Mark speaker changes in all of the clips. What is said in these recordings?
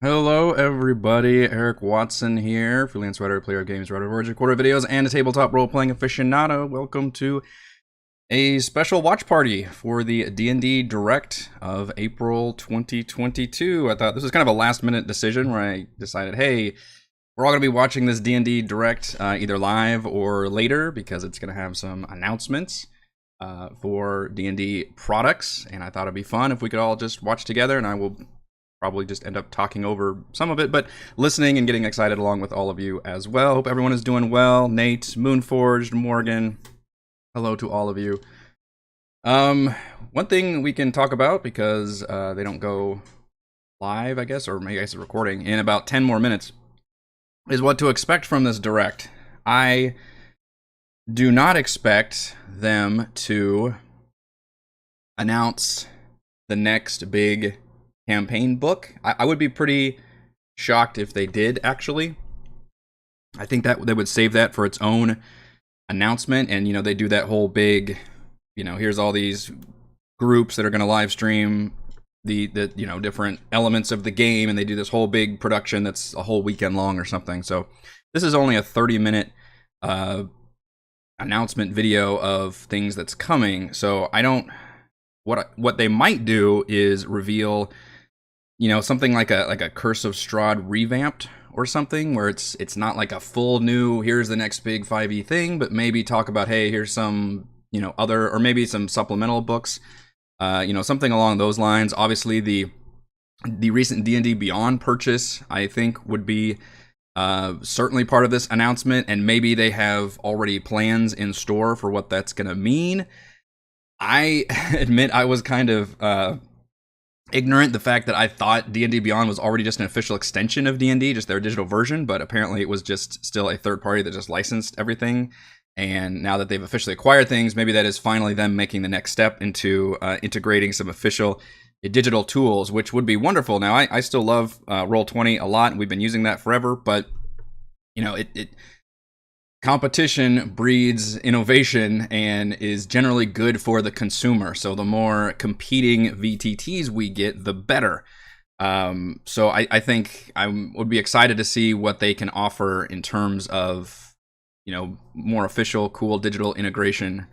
Speaker 1: Hello, everybody. Eric Watson here, freelance writer, player of games, writer of origin quarter videos, and a tabletop role-playing aficionado. Welcome to a special watch party for the D&D Direct of April 2022. I thought this was kind of a last-minute decision where I decided, hey, we're all going to be watching this D&D Direct either live or later because it's going to have some announcements for D&D products, and I thought it'd be fun if we could all just watch together, and I will probably just end up talking over some of it, but listening and getting excited along with all of you as well. Hope everyone is doing well. Nate, Moonforged, Morgan, hello to all of you. One thing we can talk about, because they don't go live, I guess, or maybe it's a recording, in about 10 more minutes, is what to expect from this Direct. I do not expect them to announce the next big campaign book. I would be pretty shocked if they did, actually. I think that they would save that for its own announcement, and they do that whole big, here's all these groups that are going to live stream the different elements of the game, and they do this whole big production that's a whole weekend long or something. So this is only a 30-minute announcement video of things that's coming. So I don't. What they might do is reveal something like a Curse of Strahd revamped or something, where it's not like a full new, here's the next big 5e thing, but maybe talk about, hey, here's some, other, or maybe some supplemental books, something along those lines. Obviously, the recent D&D Beyond purchase, I think, would be certainly part of this announcement, and maybe they have already plans in store for what that's going to mean. I admit I was kind of ignorant the fact that I thought D&D Beyond was already just an official extension of D&D, just their digital version, but apparently it was just still a third party that just licensed everything. And now that they've officially acquired things, maybe that is finally them making the next step into integrating some official digital tools, which would be wonderful. Now, I still love Roll20 a lot, and we've been using that forever, but competition breeds innovation and is generally good for the consumer. So the more competing VTTs we get, the better. So I think I would be excited to see what they can offer in terms of, more official, cool digital integration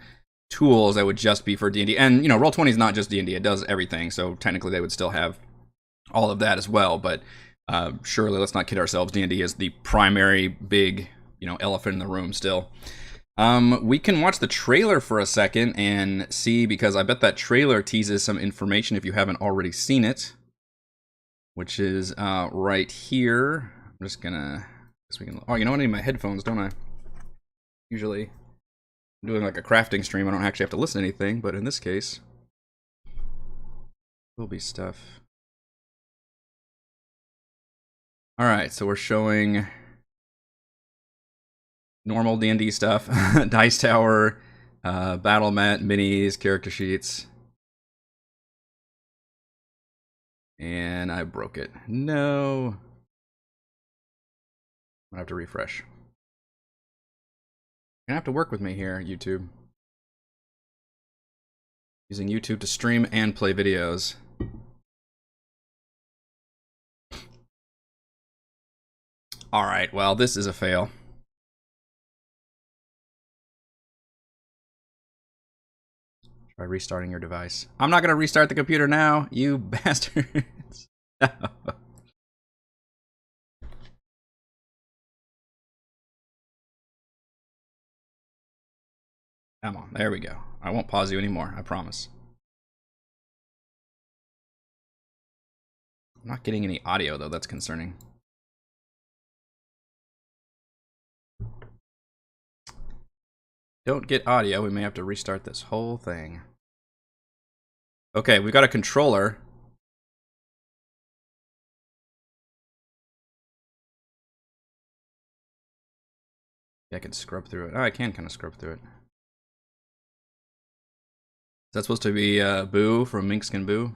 Speaker 1: tools that would just be for D&D. And, Roll20 is not just D&D, it does everything. So technically they would still have all of that as well. But surely, let's not kid ourselves, D&D is the primary big elephant in the room still. We can watch the trailer for a second and see, because I bet that trailer teases some information if you haven't already seen it, which is right here. I'm just gonna, oh, I need my headphones, don't I? Usually I'm doing like a crafting stream, I don't actually have to listen to anything, but in this case, will be stuff. Alright, so we're showing normal D&D stuff, Dice Tower, Battle Mat, minis, character sheets. And I broke it. No. I'm gonna have to refresh. You're gonna have to work with me here, YouTube. Using YouTube to stream and play videos. Alright, well, this is a fail. By restarting your device. I'm not gonna restart the computer now, you bastards. Come on, there we go. I won't pause you anymore, I promise. I'm not getting any audio though, that's concerning. Don't get audio, we may have to restart this whole thing. Okay, we've got a controller. Yeah, I can scrub through it. Oh, I can kind of scrub through it. Is that supposed to be Boo from Minkskin Boo?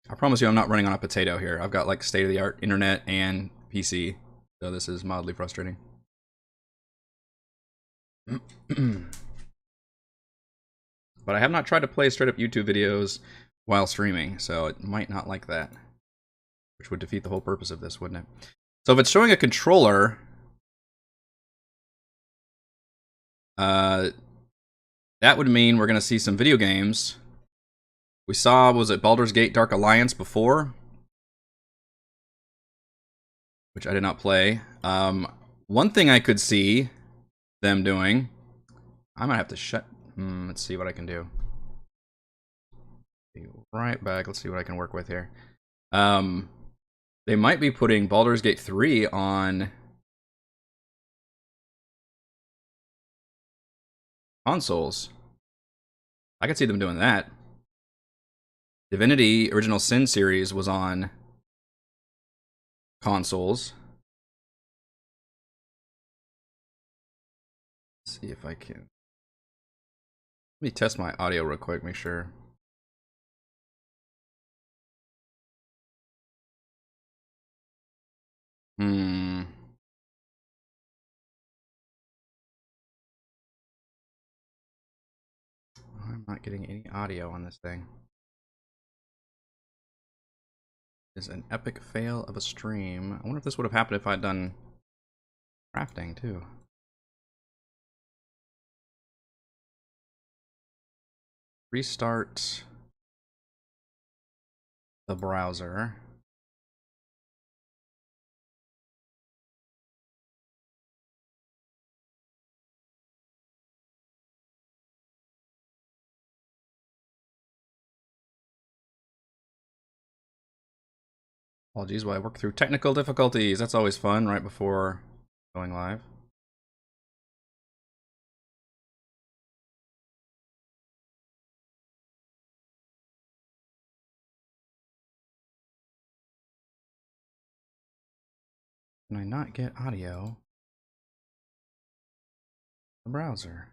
Speaker 1: I promise you I'm not running on a potato here. I've got like state-of-the-art internet and PC, so this is mildly frustrating. But I have not tried to play straight up YouTube videos while streaming, so it might not like that. Which would defeat the whole purpose of this, wouldn't it? So if it's showing a controller, that would mean we're going to see some video games. We saw, was it Baldur's Gate Dark Alliance before? Which I did not play. One thing I could see them doing, I might have to shut, let's see what I can do. Be right back, let's see what I can work with here. They might be putting Baldur's Gate 3 on consoles. I could see them doing that. Divinity Original Sin series was on consoles. Let's see if I can. Let me test my audio real quick, make sure. I'm not getting any audio on this thing. Is an epic fail of a stream. I wonder if this would have happened if I'd done crafting too. Restart the browser. Apologies while I work through technical difficulties. That's always fun right before going live. Can I not get audio? The browser.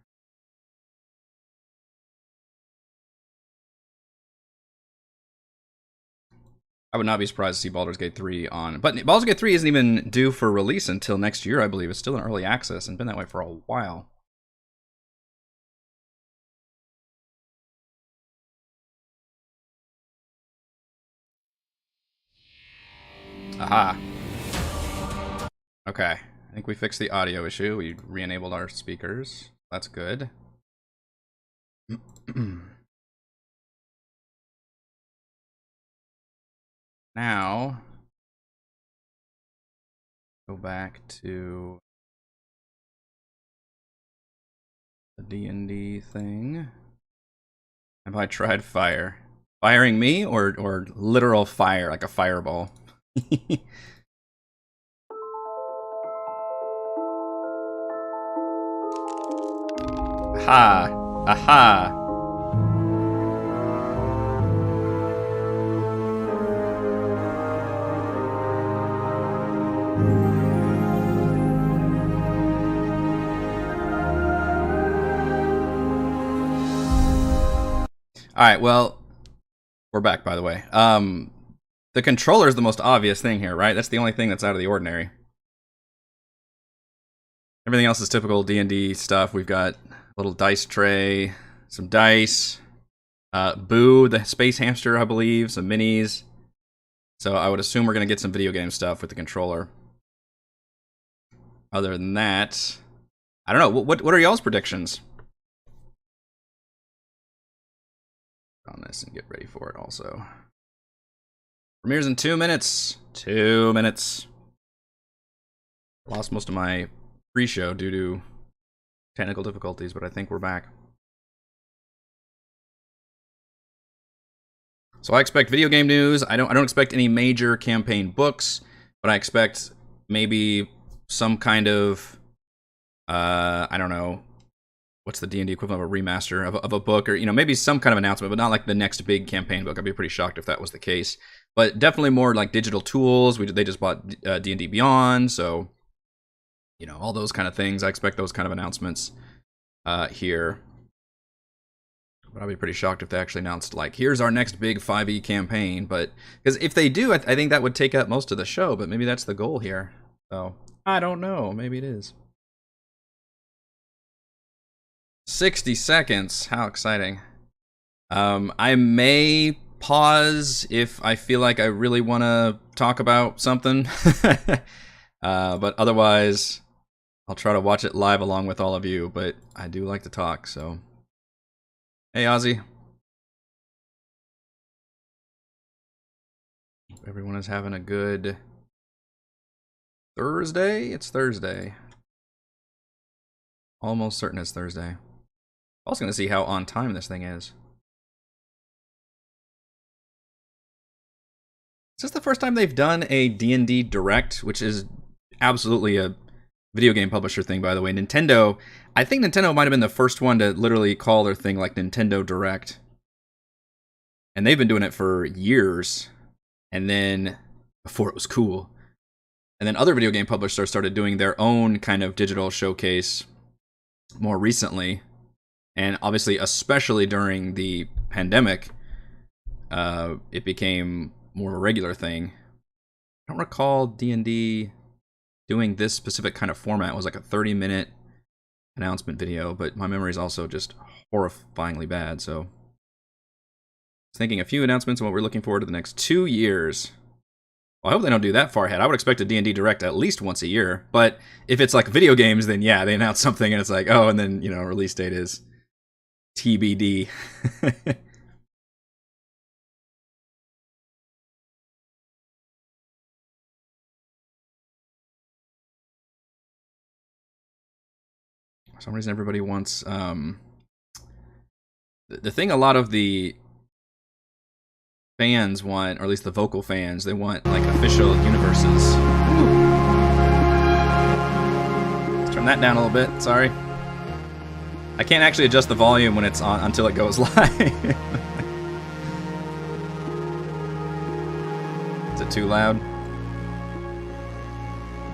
Speaker 1: I would not be surprised to see Baldur's Gate 3 on. But Baldur's Gate 3 isn't even due for release until next year, I believe. It's still in early access and been that way for a while. Aha. Okay. I think we fixed the audio issue. We re-enabled our speakers. That's good. Now, go back to the D&D thing. Have I tried fire? Firing me or literal fire, like a fireball? Aha! Aha! Alright, well, we're back, by the way. The controller is the most obvious thing here, right? That's the only thing that's out of the ordinary. Everything else is typical D&D stuff. We've got a little dice tray, some dice, Boo, the space hamster, I believe, some minis. So I would assume we're going to get some video game stuff with the controller. Other than that, I don't know. What are y'all's predictions on this and get ready for it also? Premieres in 2 minutes. 2 minutes. Lost most of my pre-show due to technical difficulties, but I think we're back. So I expect video game news. I don't expect any major campaign books, but I expect maybe some kind of I don't know, what's the D&D equivalent of a remaster of a book, or maybe some kind of announcement, but not like the next big campaign book. I'd be pretty shocked if that was the case. But definitely more like digital tools. They just bought D&D Beyond, so all those kind of things. I expect those kind of announcements here. But I'll be pretty shocked if they actually announced, like, here's our next big 5e campaign. But because if they do, I think that would take up most of the show. But maybe that's the goal here. So I don't know. Maybe it is. 60 seconds. How exciting. I may pause if I feel like I really want to talk about something. But otherwise, I'll try to watch it live along with all of you. But I do like to talk, so. Hey, Ozzy. Hope everyone is having a good Thursday? It's Thursday. Almost certain it's Thursday. Also going to see how on time this thing is. Is this the first time they've done a D&D Direct, which is absolutely a video game publisher thing, by the way? Nintendo, I think Nintendo might have been the first one to literally call their thing like Nintendo Direct. And they've been doing it for years. And then, before it was cool. And then other video game publishers started doing their own kind of digital showcase more recently. And obviously, especially during the pandemic, it became more of a regular thing. I don't recall D&D doing this specific kind of format. It was like a 30-minute announcement video, but my memory is also just horrifyingly bad, so. I was thinking a few announcements on what we're looking forward to the next 2 years. Well, I hope they don't do that far ahead. I would expect a D&D Direct at least once a year, but if it's like video games, then yeah, they announce something and it's like, oh, and then, release date is TBD. For some reason, everybody wants the thing. A lot of the fans want, or at least the vocal fans, they want like official universes. Let's turn that down a little bit. Sorry, I can't actually adjust the volume when it's on until it goes live. Is it too loud?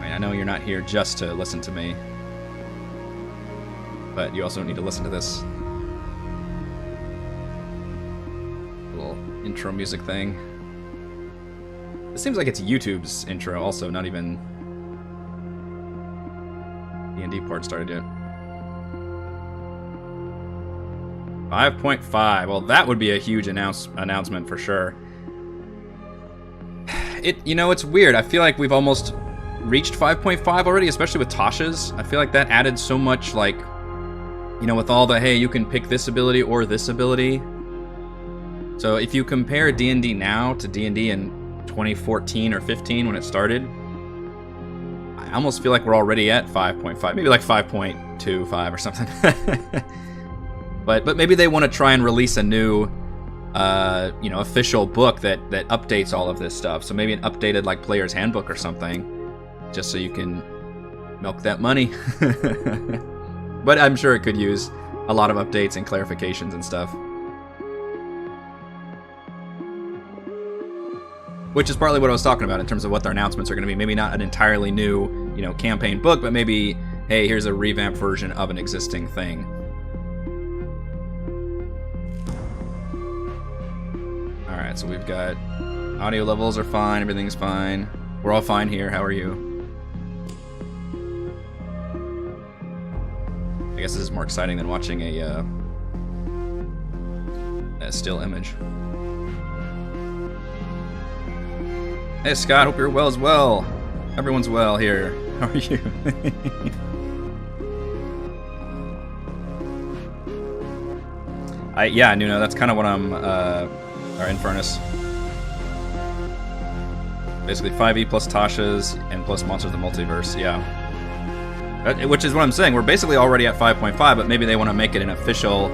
Speaker 1: I know you're not here just to listen to me, but you also need to listen to this little intro music thing. It seems like it's YouTube's intro also, not even D&D part started yet. 5.5. Well, that would be a huge announcement for sure. It's weird. I feel like we've almost reached 5.5 already, especially with Tasha's. I feel like that added so much, like, with all the, hey, you can pick this ability or this ability. So if you compare D&D now to D&D in 2014 or 15 when it started, I almost feel like we're already at 5.5, maybe like 5.25 or something. But maybe they want to try and release a new, official book that updates all of this stuff. So maybe an updated like player's handbook or something, just so you can milk that money. But I'm sure it could use a lot of updates and clarifications and stuff. Which is partly what I was talking about in terms of what their announcements are going to be. Maybe not an entirely new, campaign book, but maybe, hey, here's a revamped version of an existing thing. Alright, so we've got audio levels are fine, everything's fine. We're all fine here, how are you? I guess this is more exciting than watching a still image. Hey Scott, hope you're well as well. Everyone's well here. How are you? Yeah, Nuno, that's kind of what I'm, or Infernus. Basically 5e plus Tasha's and plus Monsters of the Multiverse, yeah. Which is what I'm saying, we're basically already at 5.5, but maybe they want to make it an official,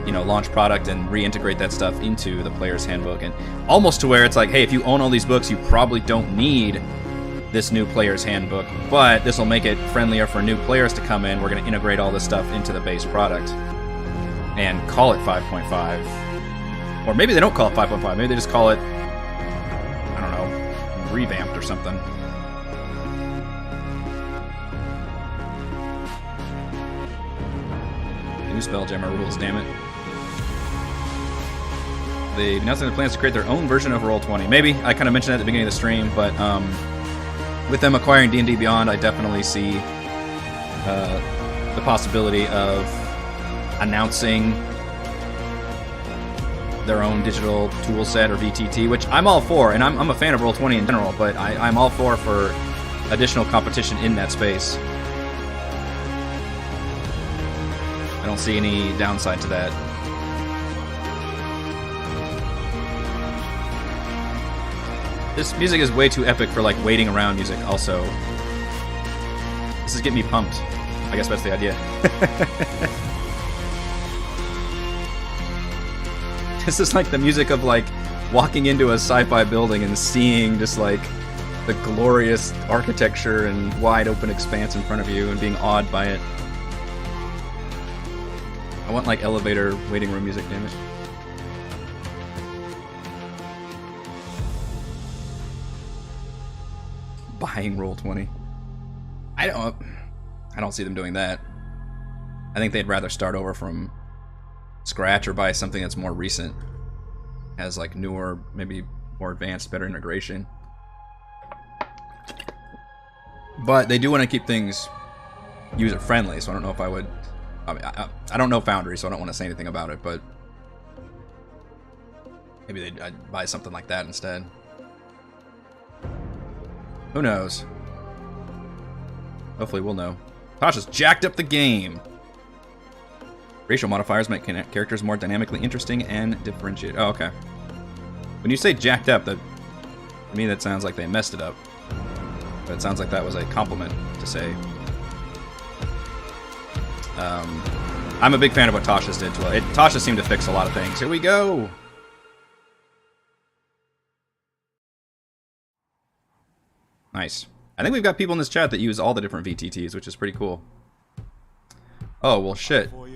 Speaker 1: launch product and reintegrate that stuff into the player's handbook. And almost to where it's like, hey, if you own all these books, you probably don't need this new player's handbook, but this will make it friendlier for new players to come in. We're going to integrate all this stuff into the base product and call it 5.5. Or maybe they don't call it 5.5, maybe they just call it, I don't know, revamped or something. New Spelljammer rules, damn it. They announced their plans to create their own version of Roll20. Maybe, I kind of mentioned that at the beginning of the stream, but with them acquiring D&D Beyond, I definitely see the possibility of announcing their own digital tool set or VTT, which I'm all for, and I'm a fan of Roll20 in general, but I'm all for additional competition in that space. I don't see any downside to that. This music is way too epic for like waiting around music also. This is getting me pumped. I guess that's the idea. This is like the music of like walking into a sci-fi building and seeing just like the glorious architecture and wide open expanse in front of you and being awed by it. I want like elevator waiting room music, damn it. Buying Roll20. I don't see them doing that. I think they'd rather start over from scratch or buy something that's more recent, has like newer, maybe more advanced, better integration. But they do want to keep things user friendly, so I don't know if I would. I mean, I don't know Foundry, so I don't want to say anything about it, but maybe I'd buy something like that instead. Who knows? Hopefully we'll know. Tasha's jacked up the game. Racial modifiers make characters more dynamically interesting and differentiated. Oh, okay. When you say jacked up, to me that sounds like they messed it up. But it sounds like that was a compliment to say. I'm a big fan of what Tasha's did to it. Tasha seemed to fix a lot of things. Here we go. Nice. I think we've got people in this chat that use all the different VTTs, which is pretty cool. Oh, well, shit. Are we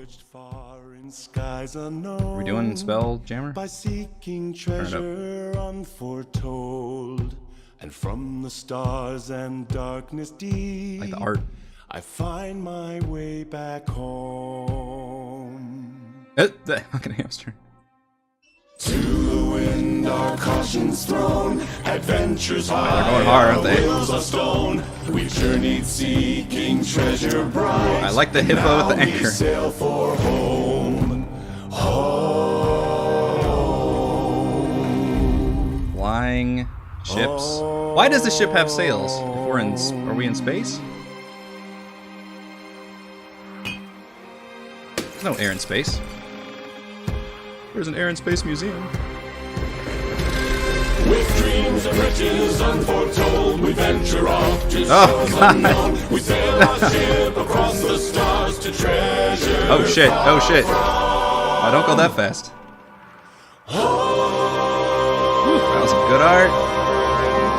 Speaker 1: doing Spelljammer?
Speaker 2: By seeking treasure unforetold, and from the stars and darkness deep,
Speaker 1: like the art.
Speaker 2: I find my way back home.
Speaker 1: The fucking hamster.
Speaker 2: To the wind our caution's thrown, adventures high,
Speaker 1: they're going hard, aren't they?
Speaker 2: Wheels of stone. We've journeyed seeking treasure bright.
Speaker 1: I like the hippo with the anchor.
Speaker 2: We sail for home, home.
Speaker 1: Flying ships. Why does the ship have sails? If we're in, are we in space? There's no air in space. There's an air and space museum.
Speaker 2: With dreams and riches unforetold, we venture off to shores unknown. We sail our ship across the stars to treasure.
Speaker 1: Oh shit! Oh shit! Oh, don't go that fast. Ooh, that was some good art.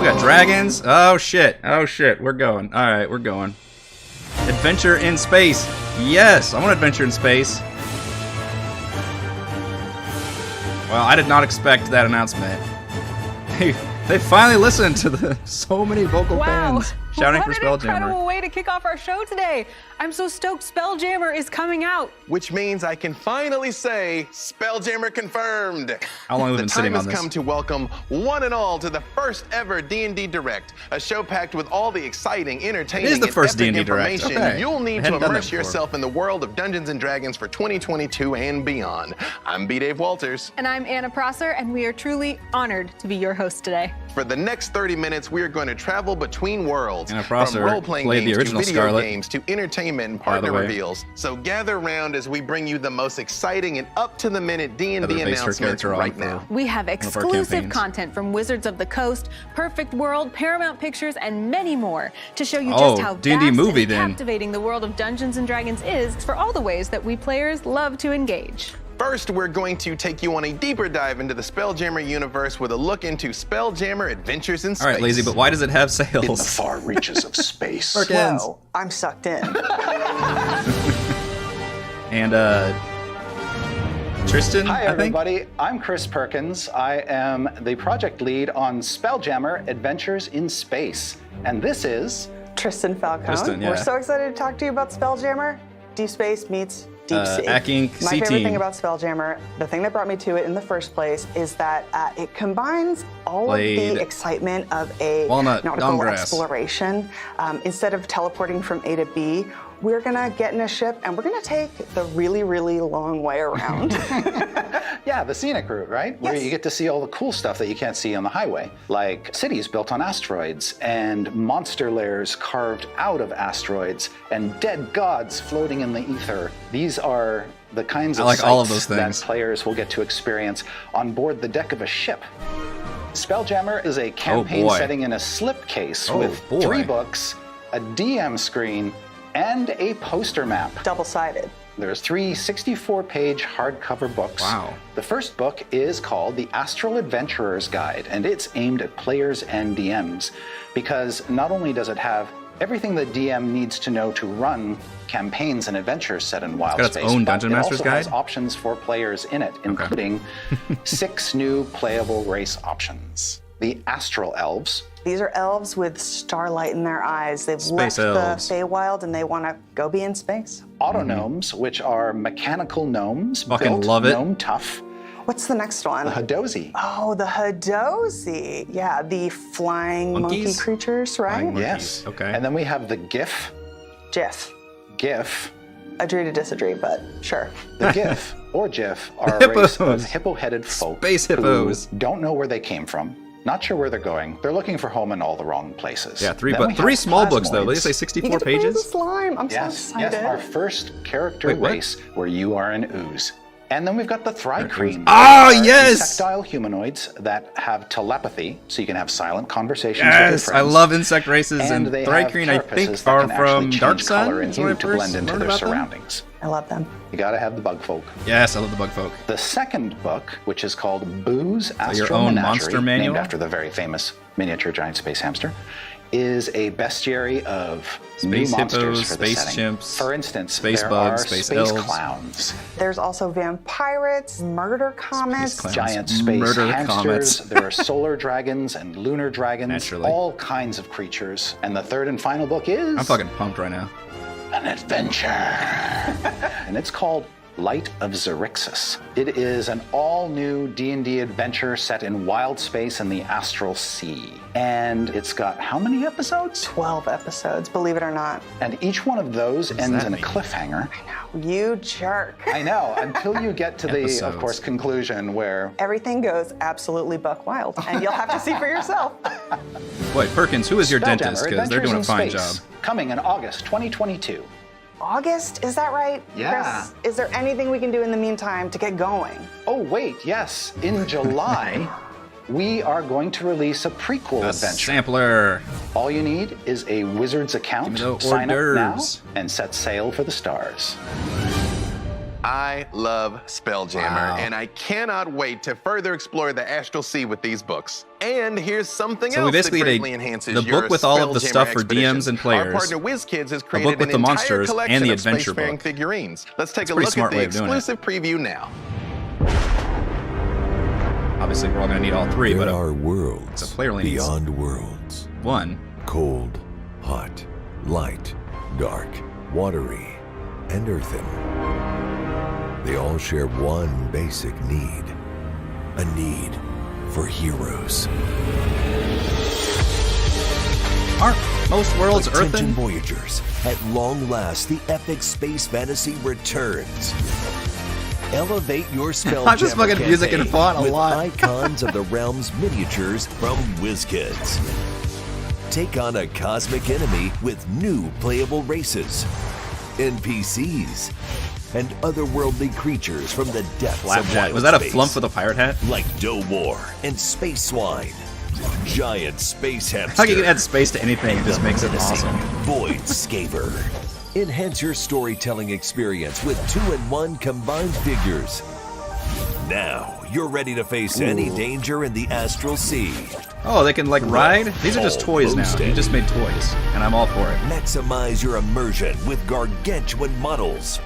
Speaker 1: We got dragons. Oh shit! Oh shit! We're going. All right, we're going. Adventure in space. Yes, I want adventure in space. Well, I did not expect that announcement. They finally listened to so many vocal fans shouting for Spelljammer.
Speaker 3: What an incredible way to kick off our show today. I'm so stoked Spelljammer is coming out.
Speaker 4: Which means I can finally say Spelljammer confirmed.
Speaker 1: How long have we been sitting on this?
Speaker 4: The time has come to welcome one and all to the first ever D&D Direct, a show packed with all the exciting, entertaining,
Speaker 1: and epic
Speaker 4: D&D Direct.
Speaker 1: information okay.
Speaker 4: You'll need to immerse yourself in the world of Dungeons & Dragons for 2022 and beyond. I'm B. Dave Walters.
Speaker 3: And I'm Anna Prosser, and we are truly honored to be your host today.
Speaker 4: For the next 30 minutes, we are going to travel between worlds.
Speaker 1: Anna Prosser
Speaker 4: from role-playing games
Speaker 1: the original
Speaker 4: to video
Speaker 1: Scarlet.
Speaker 4: games to entertainment and partner reveals. So gather around as we bring you the most exciting and up-to-the-minute D&D announcements right now.
Speaker 3: We have exclusive content from Wizards of the Coast, Perfect World, Paramount Pictures, and many more to show you just how
Speaker 1: D&D
Speaker 3: vast
Speaker 1: movie,
Speaker 3: and captivating the world of Dungeons & Dragons is for all the ways that we players love to engage.
Speaker 4: First, we're going to take you on a deeper dive into the Spelljammer universe with a look into Spelljammer Adventures in Space.
Speaker 1: All right, Lazy, but why does it have sails?
Speaker 5: In the far reaches of space.
Speaker 6: Whoa, I'm sucked in.
Speaker 1: And, Tristan,
Speaker 7: Hi, everybody. I'm Chris Perkins. I am the project lead on Spelljammer Adventures in Space. And this is...
Speaker 6: Tristan Falcone.
Speaker 1: Tristan, yeah.
Speaker 6: We're so excited to talk to you about Spelljammer. Deep Space meets Deep Sea.
Speaker 1: Inc.
Speaker 6: My favorite thing about Spelljammer, the thing that brought me to it in the first place, is that it combines all of the excitement of a nautical exploration. Instead of teleporting from A to B, we're gonna get in a ship and we're gonna take the really, really long way around.
Speaker 7: Yeah, the scenic route, right? Where you get to see all the cool stuff that you can't see on the highway, like cities built on asteroids and monster lairs carved out of asteroids and dead gods floating in the ether. These are the kinds of sights
Speaker 1: all of those things
Speaker 7: that players will get to experience on board the deck of a ship. Spelljammer is a campaign setting in a slipcase with 3 books, a DM screen, and a poster map.
Speaker 6: Double-sided.
Speaker 7: There's 3 64-page hardcover books.
Speaker 1: Wow.
Speaker 7: The first book is called The Astral Adventurer's Guide, and it's aimed at players and DMs because not only does it have everything the DM needs to know to run campaigns and adventures set in wild space,
Speaker 1: its own Dungeon Master's
Speaker 7: it also
Speaker 1: Guide?
Speaker 7: has options for players in it, including 6 new playable race options. The Astral Elves.
Speaker 6: These are elves with starlight in their eyes. They've left the Feywild and they want to go be in space.
Speaker 7: Autognomes, which are mechanical gnomes,
Speaker 1: Fucking love it.
Speaker 7: gnome tough.
Speaker 6: What's the next one?
Speaker 7: The Hadozi.
Speaker 6: Oh, the Hadozi. Yeah, the flying monkey creatures, right?
Speaker 7: Yes.
Speaker 1: Okay.
Speaker 7: And then we have the GIF.
Speaker 6: Jiff.
Speaker 7: GIF.
Speaker 6: Agree to disagree, but sure.
Speaker 7: The GIF, or GIF, are a race of hippo-headed folk
Speaker 1: Space hippos.
Speaker 7: who don't know where they came from, not sure where they're going. They're looking for home in all the wrong places.
Speaker 1: Yeah, 3
Speaker 7: Then we
Speaker 1: 3
Speaker 7: have
Speaker 1: small books though. Did
Speaker 7: plasmoids.
Speaker 1: they say 64
Speaker 6: You get to play the
Speaker 1: pages?
Speaker 6: slime. I'm so
Speaker 7: Yes,
Speaker 6: excited.
Speaker 7: yes, our first character
Speaker 1: Wait, what?
Speaker 7: race where you are an ooze. And then we've got the Thry-Cream.
Speaker 1: Oh,
Speaker 7: which are
Speaker 1: yes!
Speaker 7: Insectile humanoids that have telepathy, so you can have silent conversations with your
Speaker 1: Yes,
Speaker 7: friends.
Speaker 1: I love insect races, and
Speaker 7: they
Speaker 1: Thry-Cream, I
Speaker 7: have
Speaker 1: think,
Speaker 7: carapaces that
Speaker 1: are
Speaker 7: can actually
Speaker 1: from
Speaker 7: change
Speaker 1: Dark Sun.
Speaker 7: color and
Speaker 1: Is when I
Speaker 7: hue to
Speaker 1: first
Speaker 7: blend into
Speaker 1: learned
Speaker 7: their
Speaker 1: about them.
Speaker 7: surroundings.
Speaker 6: I love them.
Speaker 7: You gotta have the bug folk.
Speaker 1: Yes, I love the bug folk.
Speaker 7: The second book, which is called Boo's Astral
Speaker 1: your own
Speaker 7: Menagerie,
Speaker 1: monster manual?
Speaker 7: named after the very famous miniature giant space hamster, is a bestiary of new
Speaker 1: Space
Speaker 7: monsters
Speaker 1: hippos,
Speaker 7: for the
Speaker 1: space
Speaker 7: setting.
Speaker 1: chimps,
Speaker 7: For instance,
Speaker 1: space
Speaker 7: there
Speaker 1: bugs,
Speaker 7: are
Speaker 1: space
Speaker 7: space
Speaker 1: elves.
Speaker 7: clowns,
Speaker 6: There's also vampirates, murder comets.
Speaker 1: clowns.
Speaker 7: giant space
Speaker 1: Murder
Speaker 7: hamsters.
Speaker 1: comets.
Speaker 7: There are solar dragons and lunar dragons,
Speaker 1: Naturally.
Speaker 7: all kinds of creatures. And the third and final book is
Speaker 1: I'm fucking pumped right now.
Speaker 7: an adventure. And it's called Light of Xerixis. It is an all-new D&D adventure set in wild space in the astral sea. And it's got how many episodes?
Speaker 6: 12 episodes, believe it or not.
Speaker 7: And each one of those ends
Speaker 1: that
Speaker 7: in a
Speaker 1: mean?
Speaker 7: cliffhanger.
Speaker 6: You jerk.
Speaker 7: I know, until you get to the, of
Speaker 1: Episodes.
Speaker 7: course, conclusion where
Speaker 6: Everything goes absolutely buck wild, and you'll have to see for yourself.
Speaker 1: Wait, Perkins, who is your
Speaker 7: Spelljammer
Speaker 1: dentist? Because they're
Speaker 7: Adventures
Speaker 1: doing a
Speaker 7: in
Speaker 1: fine
Speaker 7: Space,
Speaker 1: job.
Speaker 7: coming in August 2022.
Speaker 6: August, is that right?
Speaker 7: Yeah.
Speaker 6: Chris, is there anything we can do in the meantime to get going?
Speaker 7: Oh, wait, yes. In July, we are going to release a prequel
Speaker 1: A
Speaker 7: adventure.
Speaker 1: sampler.
Speaker 7: All you need is a Wizards account,
Speaker 1: Give me the
Speaker 7: sign up now,
Speaker 1: hors d'oeuvres.
Speaker 7: and set sail for the stars.
Speaker 4: I love Spelljammer,
Speaker 1: Wow.
Speaker 4: and I cannot wait to further explore the astral sea with these books. And here's something
Speaker 1: So we
Speaker 4: else that
Speaker 1: basically had
Speaker 4: greatly enhances
Speaker 1: the
Speaker 4: your
Speaker 1: book with all of the
Speaker 4: Spelljammer
Speaker 1: stuff for
Speaker 4: expedition.
Speaker 1: DMs and players,
Speaker 4: Our partner WizKids has
Speaker 1: book
Speaker 4: created
Speaker 1: with
Speaker 4: an
Speaker 1: the
Speaker 4: entire
Speaker 1: monsters,
Speaker 4: collection
Speaker 1: and the
Speaker 4: of
Speaker 1: adventure
Speaker 4: spacefaring
Speaker 1: book.
Speaker 4: figurines. Let's take
Speaker 1: That's a
Speaker 4: a
Speaker 1: pretty
Speaker 4: look
Speaker 1: smart
Speaker 4: at the
Speaker 1: way of doing it.
Speaker 4: exclusive preview now.
Speaker 1: Obviously, we're all going to need all 3,
Speaker 8: There
Speaker 1: but
Speaker 8: are worlds
Speaker 1: it's a player needs
Speaker 8: beyond worlds.
Speaker 1: 1.
Speaker 8: Cold, hot, light, dark, watery, and earthen. They all share one basic need. A need for heroes.
Speaker 1: Aren't most worlds
Speaker 8: Attention
Speaker 1: earthen?
Speaker 8: Voyagers, at long last, the epic space fantasy returns. Elevate your Spelljammer
Speaker 1: I just fucking music and
Speaker 8: campaign
Speaker 1: font a
Speaker 8: with
Speaker 1: lot.
Speaker 8: Icons of the Realms miniatures from WizKids. Take on a cosmic enemy with new playable races, NPCs, and otherworldly creatures from the depths of
Speaker 1: Flapjack.
Speaker 8: wild
Speaker 1: Was that a
Speaker 8: space,
Speaker 1: flump with a pirate hat?
Speaker 8: like Doe War and Space Swine, giant space hamster.
Speaker 1: How can you add space to anything? It just
Speaker 8: the
Speaker 1: makes it
Speaker 8: menacing
Speaker 1: awesome.
Speaker 8: Void Scaver. Enhance your storytelling experience with 2-in-1 combined figures. Now you're ready to face any danger in the astral sea.
Speaker 1: Oh, they can like ride? These are just toys now. You just made toys, and I'm all for it.
Speaker 8: Maximize your immersion with gargantuan models.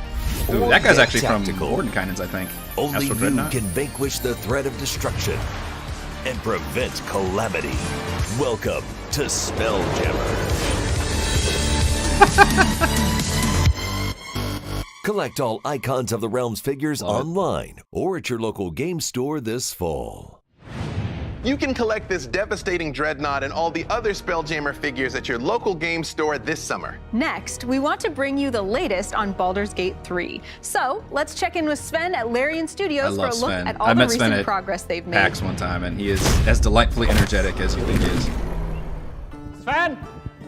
Speaker 1: Ooh,
Speaker 8: Or
Speaker 1: that guy's
Speaker 8: get
Speaker 1: actually
Speaker 8: tactical.
Speaker 1: from Mordenkainen's, I think.
Speaker 8: Only
Speaker 1: Astral
Speaker 8: you
Speaker 1: Dreadnought.
Speaker 8: can vanquish the threat of destruction and prevent calamity. Welcome to Spelljammer. Collect all Icons of the Realms figures
Speaker 1: Love it.
Speaker 8: online or at your local game store this fall.
Speaker 4: You can collect this devastating dreadnought and all the other Spelljammer figures at your local game store this summer.
Speaker 3: Next, we want to bring you the latest on Baldur's Gate 3. So let's check in with Sven at Larian Studios for a look at all the recent progress they've made.
Speaker 1: PAX one time, and he is as delightfully energetic as you think he is.
Speaker 9: Sven!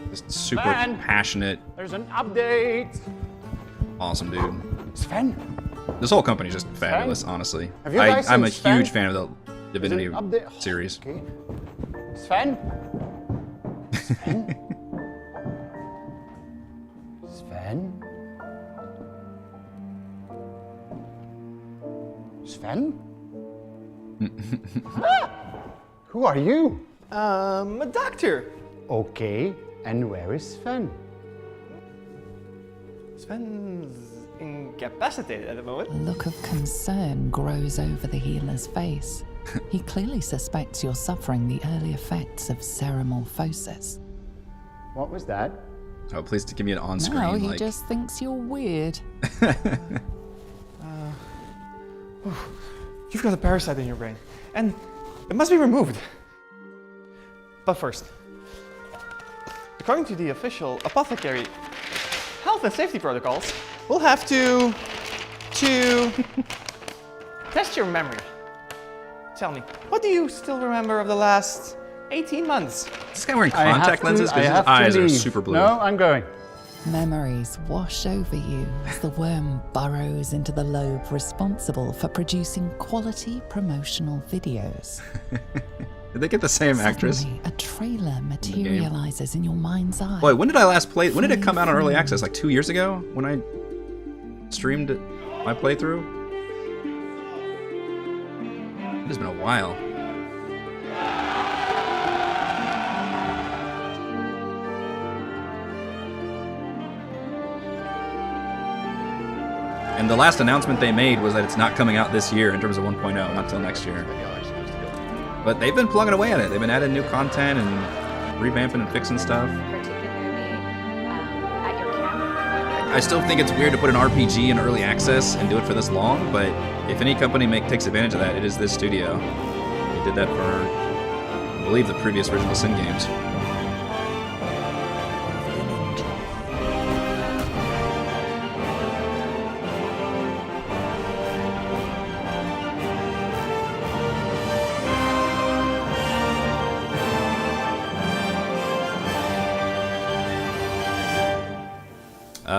Speaker 1: Just super passionate.
Speaker 9: There's an update.
Speaker 1: Awesome dude.
Speaker 9: Sven?
Speaker 1: This whole company is just fabulous, honestly.
Speaker 9: Have you guys
Speaker 1: I'm a
Speaker 9: seen Sven?
Speaker 1: huge fan of the Divinity series.
Speaker 9: Okay. Sven? Sven? Sven? Sven? Who are you?
Speaker 10: A doctor.
Speaker 9: Okay, and where is Sven?
Speaker 10: Sven's incapacitated at the moment.
Speaker 11: A look of concern grows over the healer's face. He clearly suspects you're suffering the early effects of ceramorphosis.
Speaker 9: What was that?
Speaker 1: Oh, please give me an on-screen.
Speaker 11: No, he just thinks you're weird.
Speaker 10: You've got a parasite in your brain, and it must be removed. But first, according to the official apothecary health and safety protocols, we'll have to test your memory. Tell me, what do you still remember of the last 18 months?
Speaker 1: Is this guy wearing contact lenses? Because his eyes are super blue.
Speaker 9: No, I'm going.
Speaker 11: Memories wash over you as the worm burrows into the lobe responsible for producing quality promotional videos.
Speaker 1: Did they get the same actress?
Speaker 11: Suddenly, a trailer materializes in your mind's eye.
Speaker 1: Boy, when did I last play? When did it come out on early access? Like 2 years ago? When I streamed my playthrough? It has been a while. And the last announcement they made was that it's not coming out this year in terms of 1.0, not till next year. But they've been plugging away at it. They've been adding new content and revamping and fixing stuff. I still think it's weird to put an RPG in early access and do it for this long, but if any company takes advantage of that, it is this studio. They did that for, I believe, the previous original Sin games.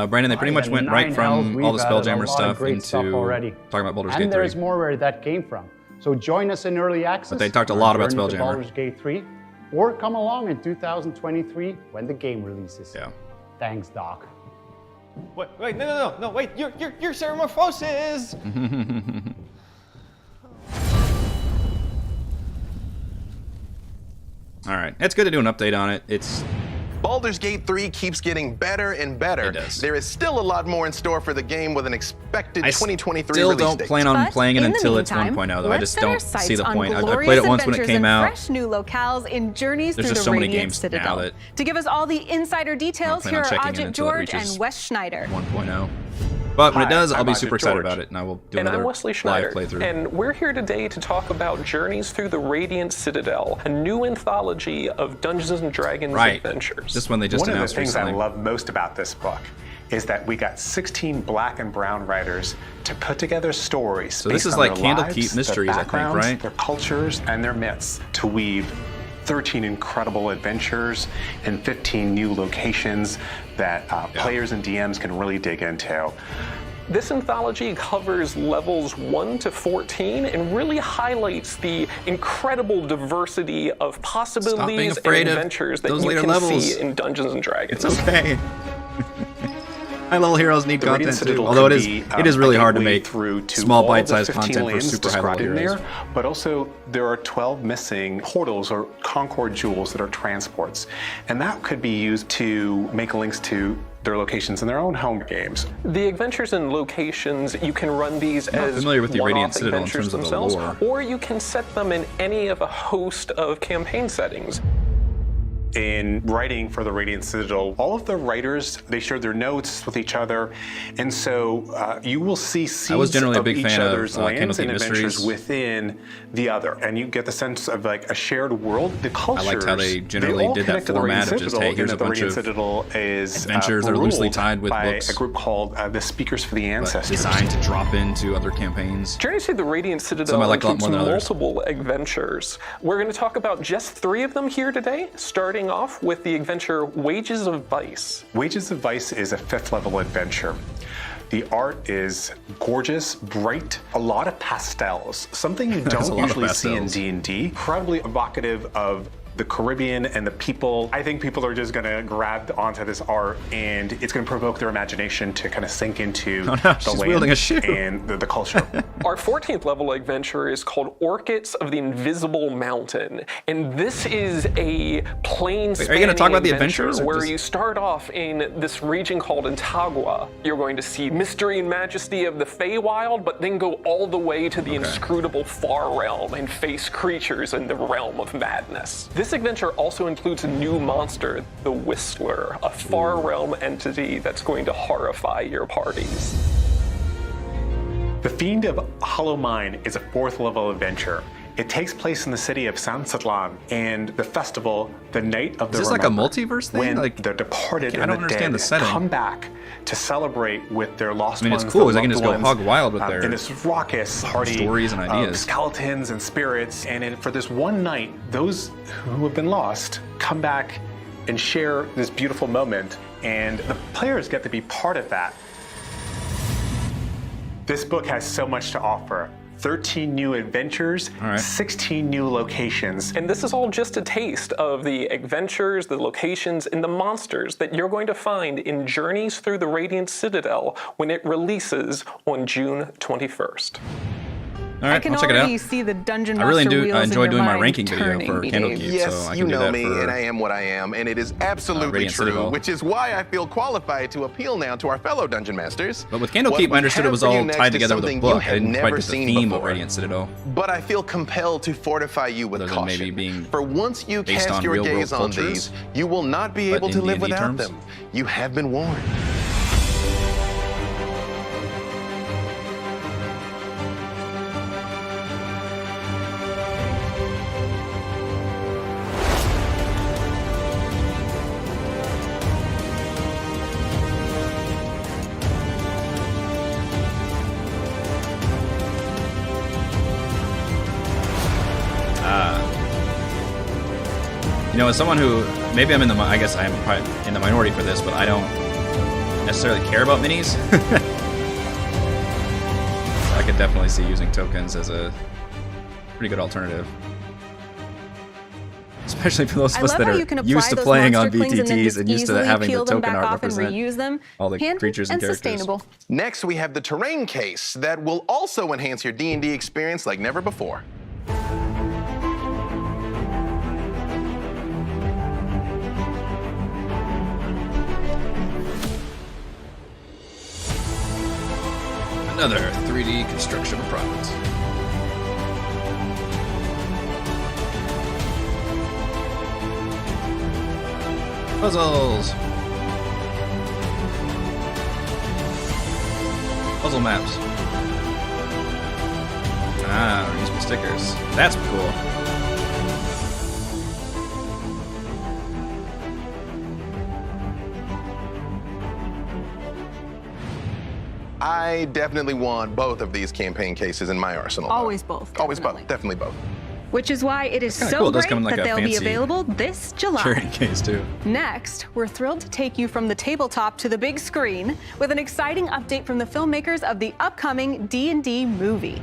Speaker 1: Brandon, they pretty much went right from all the Spelljammer stuff into talking about Baldur's Gate 3.
Speaker 9: And there's more where that came from. So join us in early access.
Speaker 1: But they talked a lot about Spelljammer.
Speaker 9: Baldur's Gate 3, or come along in 2023 when the game releases.
Speaker 1: Yeah.
Speaker 9: Thanks, Doc.
Speaker 10: Wait, no, wait, your ceramorphosis!
Speaker 1: All right, it's good to do an update on it.
Speaker 4: Baldur's Gate 3 keeps getting better and better.
Speaker 1: It does.
Speaker 4: There is still a lot more in store for the game with an expected 2023
Speaker 1: still
Speaker 4: release
Speaker 1: don't
Speaker 4: date.
Speaker 1: plan on playing it until it's
Speaker 3: meantime,
Speaker 1: 1.0, though. I just don't see the point. I
Speaker 3: played
Speaker 1: played it once when it came out.
Speaker 3: Fresh new locales in Journeys
Speaker 1: There's
Speaker 3: through
Speaker 1: just
Speaker 3: the
Speaker 1: so many
Speaker 3: Radiant
Speaker 1: games
Speaker 3: Citadel.
Speaker 1: now that
Speaker 3: To give us all the insider details, here are Ajit George and Wes Schneider.
Speaker 1: 1.0. But when it does, I'll be
Speaker 12: I'm
Speaker 1: super
Speaker 12: Ajit
Speaker 1: excited
Speaker 12: George.
Speaker 1: about it, and I will do
Speaker 12: And
Speaker 1: another
Speaker 12: I'm Wesley
Speaker 1: live
Speaker 12: Schneider,
Speaker 1: playthrough.
Speaker 12: and we're here today to talk about Journeys Through the Radiant Citadel, a new anthology of Dungeons & Dragons adventures.
Speaker 1: This one they just announced
Speaker 5: One of the things
Speaker 1: recently.
Speaker 5: I love most about this book is that we got 16 black and brown writers to put together stories.
Speaker 1: So this
Speaker 5: based
Speaker 1: is
Speaker 5: on
Speaker 1: like
Speaker 5: their
Speaker 1: Candlekeep
Speaker 5: lives,
Speaker 1: Mysteries,
Speaker 5: their
Speaker 1: I think,
Speaker 5: backgrounds,
Speaker 1: right?
Speaker 5: Their cultures and their myths to weave 13 incredible adventures and 15 new locations that players and DMs can really dig into.
Speaker 12: This anthology covers levels 1 to 14 and really highlights the incredible diversity of possibilities and adventures that you can see in Dungeons & Dragons.
Speaker 1: It's okay. High level heroes need content too, although it is really hard to make small bite-sized content for super high level heroes.
Speaker 5: But also there are 12 missing portals or Concord jewels that are transports, and that could be used to make links to their locations in their own home games.
Speaker 12: The adventures and locations, you can run these
Speaker 1: I'm not
Speaker 12: as
Speaker 1: familiar with the Radiant
Speaker 12: one-off
Speaker 1: Citadel in
Speaker 12: adventures
Speaker 1: terms of the
Speaker 12: themselves,
Speaker 1: lore.
Speaker 12: or you can set them in any of a host of campaign settings.
Speaker 5: In writing for the Radiant Citadel, all of the writers, they share their notes with each other, and so you will see seeds of each other's lands and adventures within the other, and you get the sense of like a shared world. The cultures,
Speaker 1: I liked how they generally did that format of just, hey, here's a bunch of adventures that are loosely tied with books.
Speaker 5: A group called the Speakers for the Ancestors,
Speaker 1: designed to drop into other campaigns.
Speaker 12: Journey to the Radiant Citadel includes multiple adventures. We're going to talk about just 3 of them here today, starting off with the adventure Wages of Vice.
Speaker 5: Wages of Vice is a 5th level adventure. The art is gorgeous, bright, a lot of pastels, something you don't usually see in D&D, incredibly evocative of the Caribbean and the people. I think people are just gonna grab onto this art, and it's gonna provoke their imagination to kind of sink into the land and the culture.
Speaker 12: Our 14th level adventure is called Orchids of the Invisible Mountain, and this is a plane-spanning
Speaker 1: Are you gonna talk about the adventures
Speaker 12: where you start off in this region called Antagua. You're going to see mystery and majesty of the Feywild, but then go all the way to the inscrutable Far Realm and face creatures in the realm of madness. This adventure also includes a new monster, the Whistler, a Far Realm entity that's going to horrify your parties.
Speaker 5: The Fiend of Hollow Mine is a 4th level adventure. It takes place in the city of San Satlan, and the festival, the Night of the
Speaker 1: Is this like a multiverse thing?
Speaker 5: When
Speaker 1: like,
Speaker 5: the departed
Speaker 1: I
Speaker 5: and
Speaker 1: don't
Speaker 5: the
Speaker 1: understand
Speaker 5: dead
Speaker 1: the setting.
Speaker 5: come back to celebrate with their lost ones.
Speaker 1: I mean, it's cool because they can just go hog wild with their
Speaker 5: in this raucous, hearty
Speaker 1: stories and ideas.
Speaker 5: Skeletons and spirits. And for this one night, those who have been lost come back and share this beautiful moment, and the players get to be part of that. This book has so much to offer. 13 new adventures, 16 new locations.
Speaker 12: And this is all just a taste of the adventures, the locations, and the monsters that you're going to find in Journeys Through the Radiant Citadel when it releases on June 21st.
Speaker 1: All right,
Speaker 3: I can
Speaker 1: I'll check it out.
Speaker 3: already see the Dungeon Master
Speaker 1: I really do
Speaker 3: wheels
Speaker 1: enjoy
Speaker 3: in
Speaker 1: doing
Speaker 3: your
Speaker 1: my
Speaker 3: mind
Speaker 1: ranking video
Speaker 3: turning,
Speaker 1: for Candlekeep.
Speaker 4: Yes,
Speaker 1: so I
Speaker 4: you
Speaker 1: can do
Speaker 4: know
Speaker 1: that
Speaker 4: me,
Speaker 1: for,
Speaker 4: and I am what I am, and it is absolutely
Speaker 1: Radiant
Speaker 4: true,
Speaker 1: Citadel.
Speaker 4: which is why I feel qualified to appeal now to our fellow Dungeon Masters.
Speaker 1: But with Candlekeep, I understood it was all tied together with a book. I didn't quite get the theme of Radiant Citadel.
Speaker 4: But I feel compelled to fortify you with caution.
Speaker 1: Maybe being
Speaker 4: for once you cast your gaze on these, you will not be able to live without them. You have been warned.
Speaker 1: You know, as someone who, maybe I'm in the, I guess I'm probably in the minority for this, but I don't necessarily care about minis. So I could definitely see using tokens as a pretty good alternative. Especially for those of us that are used to playing on VTTs and used to having the token art represent all the creatures and characters.
Speaker 3: Sustainable.
Speaker 4: Next, we have the terrain case that will also enhance your D&D experience like never before.
Speaker 1: Another 3D construction product. Puzzles. Puzzle maps. Ah, reusable stickers. That's cool.
Speaker 4: I definitely want both of these campaign cases in my arsenal.
Speaker 3: Always both.
Speaker 4: Always both. Definitely both.
Speaker 3: Which is why it is so
Speaker 1: cool.
Speaker 3: great
Speaker 1: Like
Speaker 3: that they'll be available this July.
Speaker 1: Carrying case too.
Speaker 3: Next, we're thrilled to take you from the tabletop to the big screen with an exciting update from the filmmakers of the upcoming D&D movie.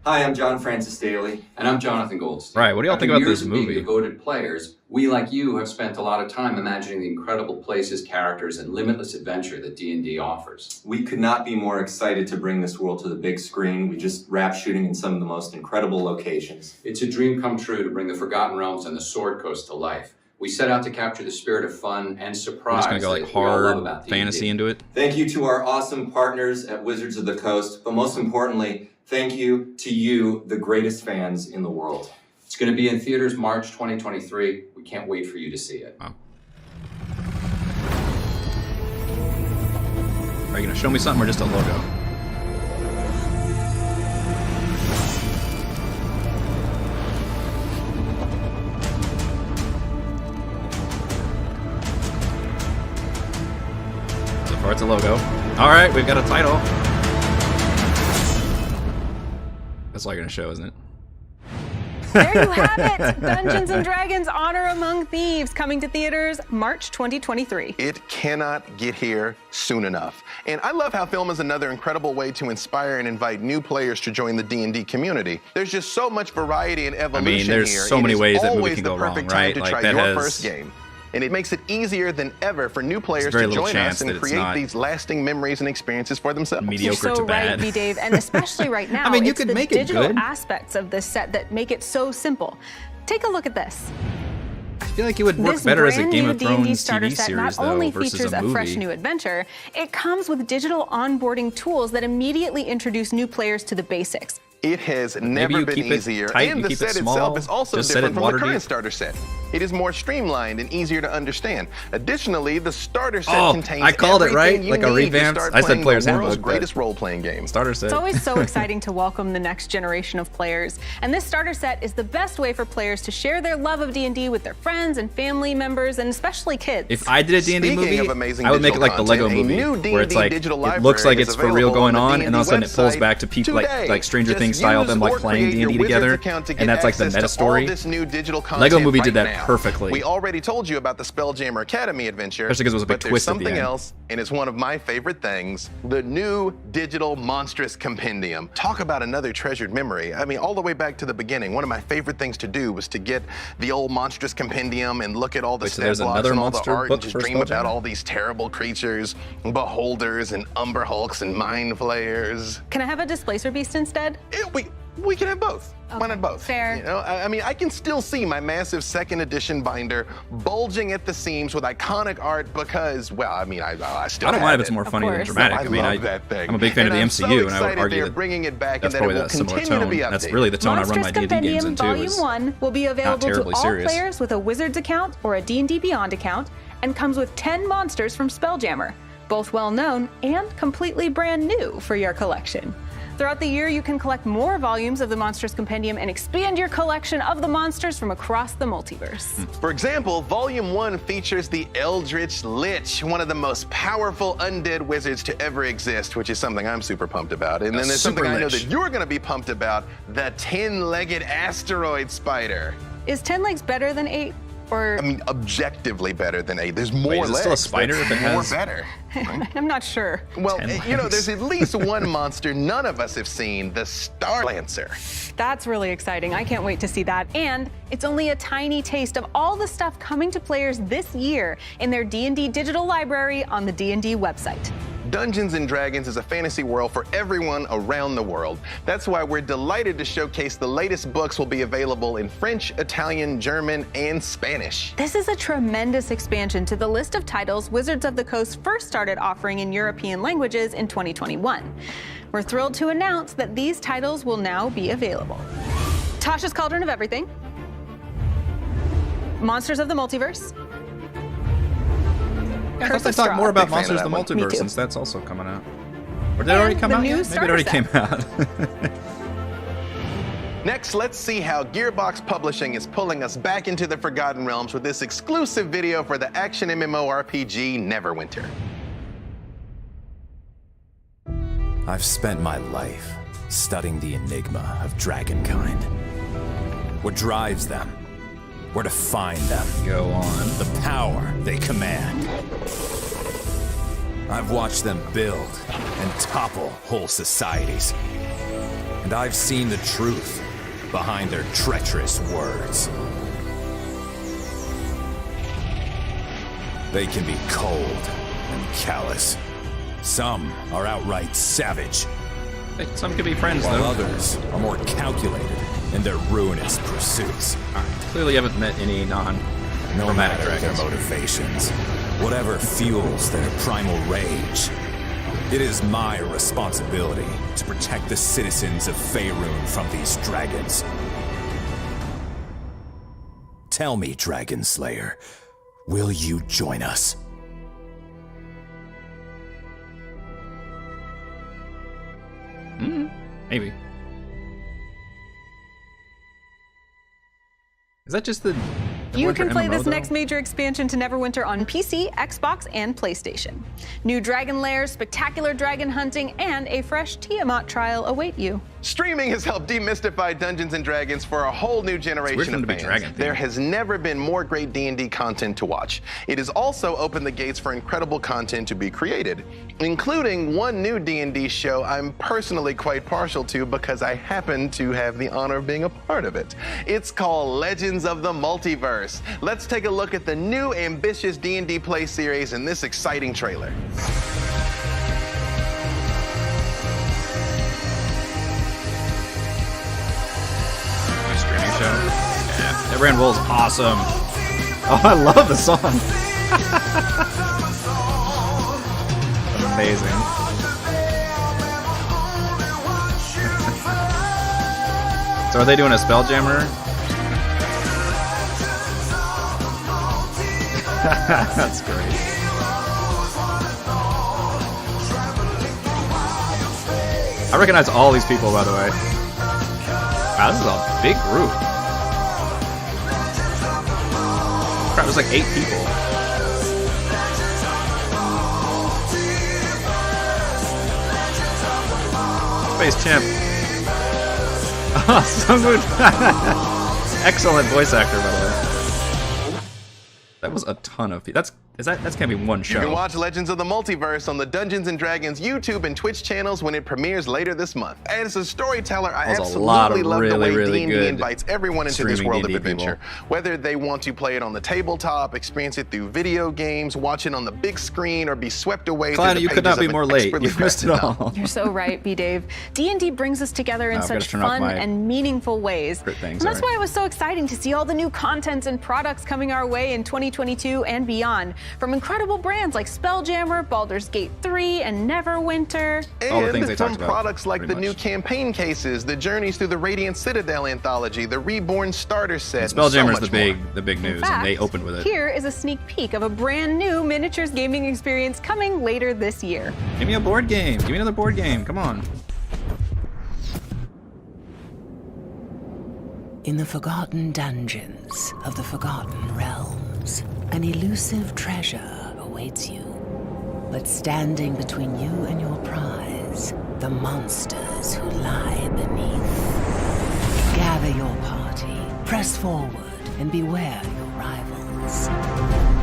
Speaker 13: Hi, I'm John Francis Daly.
Speaker 14: And I'm Jonathan Goldstein.
Speaker 1: Right, what do y'all think about this movie?
Speaker 14: Being devoted players, we, like you, have spent a lot of time imagining the incredible places, characters, and limitless adventure that D&D offers.
Speaker 15: We could not be more excited to bring this world to the big screen. We just wrapped shooting in some of the most incredible locations.
Speaker 14: It's a dream come true to bring the Forgotten Realms and the Sword Coast to life. We set out to capture the spirit of fun and surprise.
Speaker 1: I'm just gonna go like hard fantasy into it.
Speaker 15: Thank you to our awesome partners at Wizards of the Coast, but most importantly, thank you to you, the greatest fans in the world.
Speaker 14: It's going to be in theaters March 2023. We We can't wait for you to see it.
Speaker 1: Wow. Are you going to show me something or just a logo? So far it's a logo. Alright, we've got a title. That's all you're going to show, isn't it?
Speaker 3: There you have it! Dungeons & Dragons Honor Among Thieves, coming to theaters March 2023.
Speaker 4: It cannot get here soon enough. And I love how film is another incredible way to inspire and invite new players to join the D&D community. There's just so much variety and evolution here.
Speaker 1: There's so many ways that movie can go wrong, right?
Speaker 4: Like that your first game. And it makes it easier than ever for new players to join us and create these lasting memories and experiences for themselves.
Speaker 1: Mediocre
Speaker 3: You're so
Speaker 1: to bad.
Speaker 3: Right, B-Dave, and especially right now,
Speaker 1: I mean, you
Speaker 3: it's
Speaker 1: could
Speaker 3: the
Speaker 1: make it
Speaker 3: digital
Speaker 1: good.
Speaker 3: aspects of this set that make it so simple. Take a look at this.
Speaker 1: I feel like it would work
Speaker 3: This
Speaker 1: better as a
Speaker 3: brand
Speaker 1: Game
Speaker 3: new
Speaker 1: of
Speaker 3: D&D
Speaker 1: Thrones
Speaker 3: starter
Speaker 1: TV
Speaker 3: set
Speaker 1: series,
Speaker 3: not only
Speaker 1: though, versus
Speaker 3: features
Speaker 1: a movie.
Speaker 3: fresh new adventure, it comes with digital onboarding tools that immediately introduce new players to the basics.
Speaker 4: It has never been easier, and the set itself is also different from the current starter set. It is more streamlined and easier to understand. Additionally, the starter set contains
Speaker 1: I called it right,
Speaker 4: everything you
Speaker 1: like a
Speaker 4: need to
Speaker 1: revamped.
Speaker 4: start
Speaker 1: I said
Speaker 4: playing
Speaker 1: Player's
Speaker 4: the world's
Speaker 1: Handbook, but
Speaker 4: greatest role-playing game.
Speaker 1: Starter set.
Speaker 3: It's always so exciting to welcome the next generation of players, and this starter set is the best way for players to share their love of D&D with their friends and family members, and especially kids.
Speaker 1: If I did a D&D movie, I would make it like the Lego movie, where it's like, it looks like it's for real going on, and all of a sudden it pulls back to people like Stranger Things style, them like playing D&D together, and that's like the meta story. Lego movie did that perfectly.
Speaker 4: We already told you about the Spelljammer Academy adventure,
Speaker 1: especially because it was a big twist at the
Speaker 4: something
Speaker 1: end.
Speaker 4: else, and it's one of my favorite things, the new digital Monstrous compendium. Talk about another treasured memory. I mean, all the way back to the beginning, one of my favorite things to do was to get the old Monstrous compendium and look at all the stat blocks and all the art and just dream about all these terrible creatures, beholders and umber hulks and mind flayers.
Speaker 3: Can I have a displacer beast instead?
Speaker 4: We can have both.
Speaker 3: Okay,
Speaker 4: why not both?
Speaker 3: Fair.
Speaker 4: You know, I mean, I can still see my massive second edition binder bulging at the seams with iconic art because, well, I mean, I still.
Speaker 1: I don't
Speaker 4: have
Speaker 1: mind if it's
Speaker 4: it.
Speaker 1: more funny than dramatic. I mean,
Speaker 4: love that thing.
Speaker 1: I'm a big fan of the
Speaker 4: I'm
Speaker 1: MCU,
Speaker 4: so
Speaker 1: and I would argue that
Speaker 4: bringing it back
Speaker 1: that's
Speaker 4: and that
Speaker 1: probably
Speaker 4: it will
Speaker 1: that similar
Speaker 4: continue to be
Speaker 1: tone.
Speaker 4: updated.
Speaker 1: That's really the tone I run my D&D games into.
Speaker 3: Volume
Speaker 1: Is
Speaker 3: 1 will be available to all
Speaker 1: serious.
Speaker 3: players with a Wizards account or a D&D Beyond account, and comes with 10 monsters from Spelljammer, both well known and completely brand new for your collection. Throughout the year, you can collect more volumes of the Monstrous Compendium and expand your collection of the monsters from across the multiverse.
Speaker 4: For example, Volume 1 features the Eldritch Lich, one of the most powerful undead wizards to ever exist, which is something I'm super pumped about. And then there's something I know that you're going to be pumped about, the 10-legged asteroid spider.
Speaker 3: Is 10 legs better than 8? Or
Speaker 4: I mean, objectively better than 8. There's more
Speaker 1: Wait, is it
Speaker 4: legs.
Speaker 1: still a spider if it has
Speaker 4: more better?
Speaker 3: I'm not sure.
Speaker 4: Well, you know, there's at least one monster none of us have seen, the Star Lancer.
Speaker 3: That's really exciting. I can't wait to see that. And it's only a tiny taste of all the stuff coming to players this year in their D&D digital library on the D&D website.
Speaker 4: Dungeons & Dragons is a fantasy world for everyone around the world. That's why we're delighted to showcase the latest books will be available in French, Italian, German, and Spanish.
Speaker 3: This is a tremendous expansion to the list of titles Wizards of the Coast first started offering in European languages in 2021. We're thrilled to announce that these titles will now be available. Tasha's Cauldron of Everything, Monsters of the Multiverse,
Speaker 1: I thought they talked more about Monsters of the Multiverse since that's also coming out. Or did it already come out yet? Maybe it already came out.
Speaker 4: Next, let's see how Gearbox Publishing is pulling us back into the Forgotten Realms with this exclusive video for the action MMORPG Neverwinter.
Speaker 16: I've spent my life studying the enigma of dragonkind. What drives them? Where to find them?
Speaker 1: Go on.
Speaker 16: The power they command. I've watched them build and topple whole societies. And I've seen the truth behind their treacherous words. They can be cold and callous. Some are outright savage.
Speaker 1: Some could be friends,
Speaker 16: while
Speaker 1: though.
Speaker 16: Others are more calculated in their ruinous pursuits.
Speaker 1: Clearly haven't met any
Speaker 16: No matter their motivations, whatever fuels their primal rage, it is my responsibility to protect the citizens of Faerun from these dragons. Tell me, Dragon Slayer, will you join us?
Speaker 1: Maybe. Is that just the...
Speaker 3: You can play
Speaker 1: MMO,
Speaker 3: this
Speaker 1: though?
Speaker 3: next major expansion to Neverwinter on PC, Xbox, and PlayStation. New dragon lairs, spectacular dragon hunting, and a fresh Tiamat trial await you.
Speaker 4: Streaming has helped demystify Dungeons & Dragons for a whole new generation of fans. There has never been more great D&D content to watch. It has also opened the gates for incredible content to be created, including one new D&D show I'm personally quite partial to because I happen to have the honor of being a part of it. It's called Legends of the Multiverse. Let's take a look at the new ambitious D&D play series in this exciting trailer.
Speaker 1: Yeah, that Rand Roll's awesome. Oh, I love the song. Amazing. So are they doing a Spelljammer? That's great. I recognize all these people, by the way. Wow, this is a big group. Crap, there's like 8 people. Space Chimp. Oh, so good. Excellent voice actor, by the way. That was a ton of people. That's can't be one show.
Speaker 4: You can watch Legends of the Multiverse on the Dungeons & Dragons YouTube and Twitch channels when it premieres later this month. As a storyteller, I absolutely love the way D&D invites everyone into this world of adventure. Whether they want to play it on the tabletop, experience it through video games, watch it on the big screen, or be swept away through the
Speaker 1: you could not be more late.
Speaker 4: You
Speaker 1: missed it all.
Speaker 3: You're so right, B-Dave. D&D brings us together in such fun and meaningful ways. And that's why it was so exciting to see all the new contents and products coming our way in 2022 and beyond. From incredible brands like Spelljammer, Baldur's Gate 3, and Neverwinter.
Speaker 4: And from products like the new campaign cases, the Journeys Through the Radiant Citadel anthology, the Reborn starter set, and
Speaker 1: Spelljammer is
Speaker 4: so
Speaker 1: the big news, and they opened with it.
Speaker 3: Here is a sneak peek of a brand new miniatures gaming experience coming later this year.
Speaker 1: Give me a board game. Give me another board game. Come on.
Speaker 11: In the forgotten dungeons of the Forgotten Realms, an elusive treasure awaits you. But standing between you and your prize, the monsters who lie beneath. Gather your party, press forward, and beware your rivals.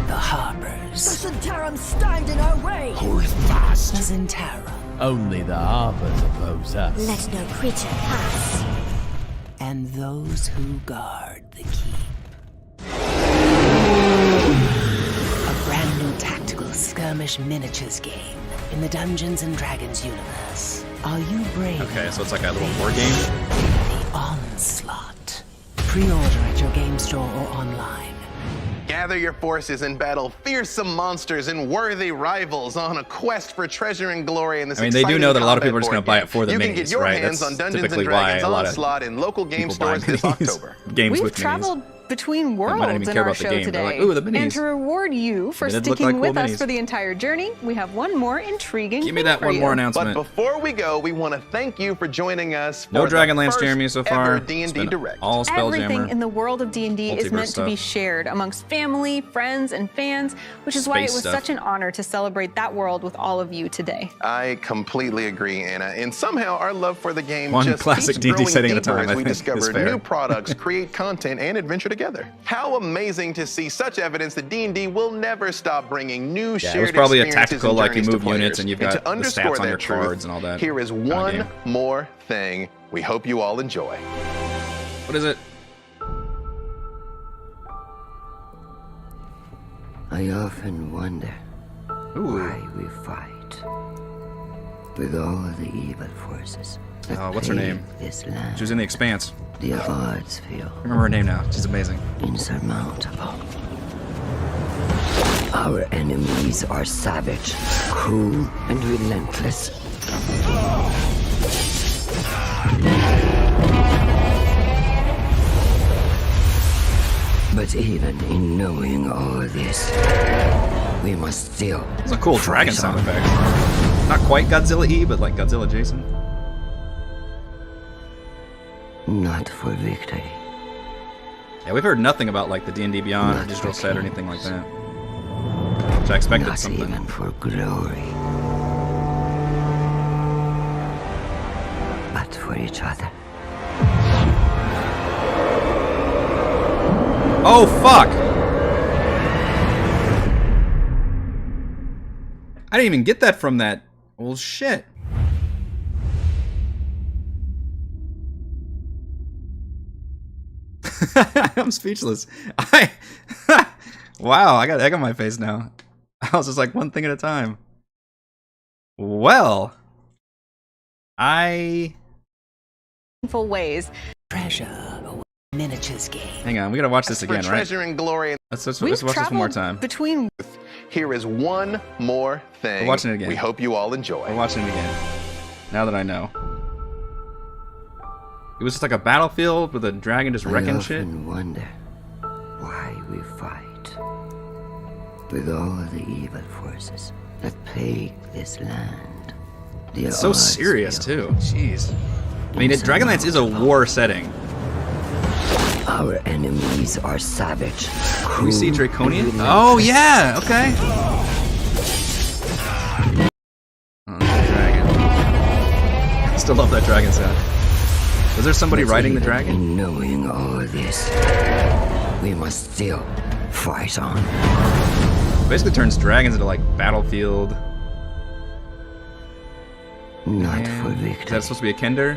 Speaker 11: The Harpers.
Speaker 17: The Zentarum stand in our way!
Speaker 11: Hold fast. The Zentarum.
Speaker 18: Only the Harpers oppose us.
Speaker 17: Let no creature pass.
Speaker 11: And those who guard the keep. A brand new tactical skirmish miniatures game in the Dungeons & Dragons universe. Are you brave?
Speaker 1: Okay, so it's like a little board game?
Speaker 11: The Onslaught. Pre-order at your game store or online.
Speaker 4: Gather your forces and battle fearsome monsters and worthy rivals on a quest for treasure and glory in this
Speaker 1: they do know that a lot of people are just going to buy it for the minis, right?
Speaker 4: You can get your hands on Dungeons & Dragons Onslaught in local game stores this October.
Speaker 3: We've traveled between worlds in our show today.
Speaker 1: Like, ooh, the minis.
Speaker 3: And to reward you for sticking with us for the entire journey, we have one more intriguing
Speaker 1: Give me that one more announcement.
Speaker 4: But before we go, we want to thank you for joining us for
Speaker 1: no Dragonlance, Jeremy, so far.
Speaker 4: D&D Direct.
Speaker 1: All Spelljammer.
Speaker 3: Everything in the world of D&D is meant to be shared amongst family, friends, and fans, which is why it was such an honor to celebrate that world with all of you today.
Speaker 4: I completely agree, Anna. And somehow our love for the game
Speaker 1: one
Speaker 4: just
Speaker 1: classic
Speaker 4: keeps
Speaker 1: D&D
Speaker 4: growing
Speaker 1: setting at a
Speaker 4: deeper
Speaker 1: time,
Speaker 4: as we
Speaker 1: I think
Speaker 4: discover
Speaker 1: is fair.
Speaker 4: new products, create content, and adventure together. How amazing to see such evidence that D&D will never stop bringing new shared
Speaker 1: it was probably a
Speaker 4: experiences
Speaker 1: tactical,
Speaker 4: and
Speaker 1: like you
Speaker 4: journeys
Speaker 1: move
Speaker 4: to players.
Speaker 1: units and you've got
Speaker 4: to
Speaker 1: the
Speaker 4: underscore
Speaker 1: stats on
Speaker 4: that
Speaker 1: your
Speaker 4: truth,
Speaker 1: cards and all that.
Speaker 4: Here is one more thing we hope you all enjoy.
Speaker 1: What is it?
Speaker 19: I often wonder why we fight with all the evil forces.
Speaker 1: What's her name?
Speaker 19: This land.
Speaker 1: She was in The Expanse.
Speaker 19: The odds feel.
Speaker 1: I remember her name now. She's amazing.
Speaker 19: Insurmountable. Our enemies are savage, cruel, and relentless. But But even in knowing all this, we must still.
Speaker 1: It's a cool dragon sound effect. Not quite Godzilla-y, but like Godzilla adjacent.
Speaker 19: Not for victory.
Speaker 1: Yeah, we've heard nothing about like the D&D Beyond or digital set or anything like that. Which I expected
Speaker 19: Not
Speaker 1: something.
Speaker 19: Even for glory. But for each other.
Speaker 1: Oh fuck! I didn't even get that from that. Well, shit. I'm speechless. Wow, I got egg on my face now. I was just like one thing at a time. Well,
Speaker 3: ways.
Speaker 11: Treasure miniatures game.
Speaker 1: Hang on, we gotta watch this again, right?
Speaker 4: Treasure and glory.
Speaker 1: Let's watch this one more time.
Speaker 3: Between.
Speaker 4: Here is one more thing.
Speaker 1: We're watching it again.
Speaker 4: We hope you all enjoy.
Speaker 1: We're watching it again. Now that I know. It was just like a battlefield with a dragon just wrecking shit.
Speaker 19: I often wonder why we fight with all the evil forces that plague this land.
Speaker 1: It's so serious too. Jeez. I mean, Dragonlance is a war setting.
Speaker 19: Our enemies are savage.
Speaker 1: We see Draconian? Oh yeah, okay. Oh, dragon. I still love that dragon sound. Was there somebody riding the dragon?
Speaker 19: In knowing all this, we must still fight on.
Speaker 1: Basically turns dragons into like battlefield.
Speaker 19: Not for victory.
Speaker 1: Is that supposed to be a Kender?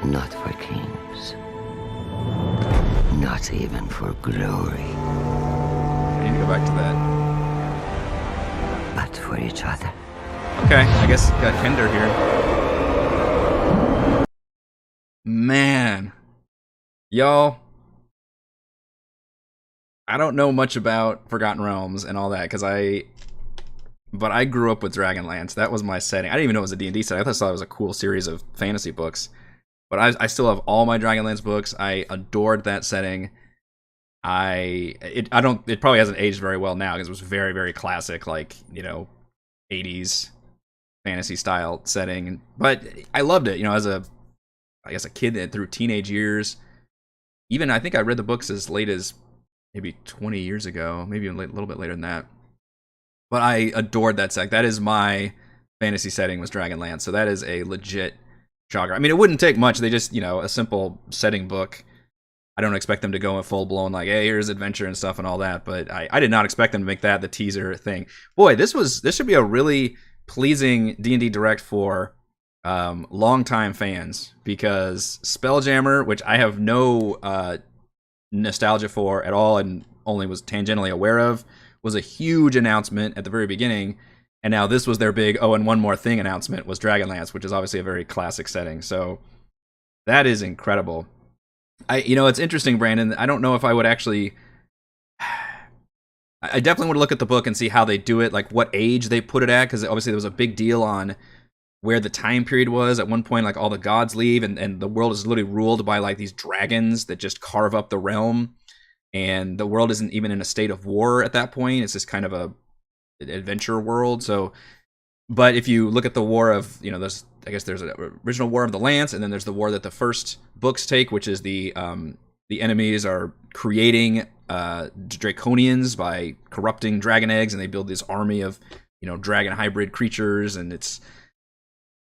Speaker 19: Not for kings. Not even for glory.
Speaker 1: I need to go back to that.
Speaker 19: But for each other.
Speaker 1: Okay, I guess got Kender here. Man. Y'all. I don't know much about Forgotten Realms and all that, but I grew up with Dragonlance. That was my setting. I didn't even know it was a D&D set. I thought it was a cool series of fantasy books. But I still have all my Dragonlance books. I adored that setting. It probably hasn't aged very well now because it was very, very classic, like, 80s fantasy style setting. But I loved it, as a kid through teenage years. Even I think I read the books as late as maybe 20 years ago, maybe a little bit later than that. But I adored that set. That is my fantasy setting, was Dragonlance. So that is a legit jogger. I mean, it wouldn't take much. They just, a simple setting book. I don't expect them to go in full blown like, hey, here's adventure and stuff and all that. But I did not expect them to make that the teaser thing. Boy, this should be a really pleasing D&D Direct for longtime fans, because Spelljammer, which I have no nostalgia for at all and only was tangentially aware of, was a huge announcement at the very beginning. And now this was their big, and one more thing announcement was Dragonlance, which is obviously a very classic setting. So that is incredible. It's interesting, Brandon. I don't know if I would actually... I definitely would look at the book and see how they do it, like what age they put it at, because obviously there was a big deal on where the time period was. At one point, like, all the gods leave, and the world is literally ruled by like these dragons that just carve up the realm. And the world isn't even in a state of war at that point. It's just kind of an adventure world. So, but if you look at the war of, there's an original War of the Lance, and then there's the war that the first books take, which is the enemies are creating draconians by corrupting dragon eggs, and they build this army of, dragon hybrid creatures, and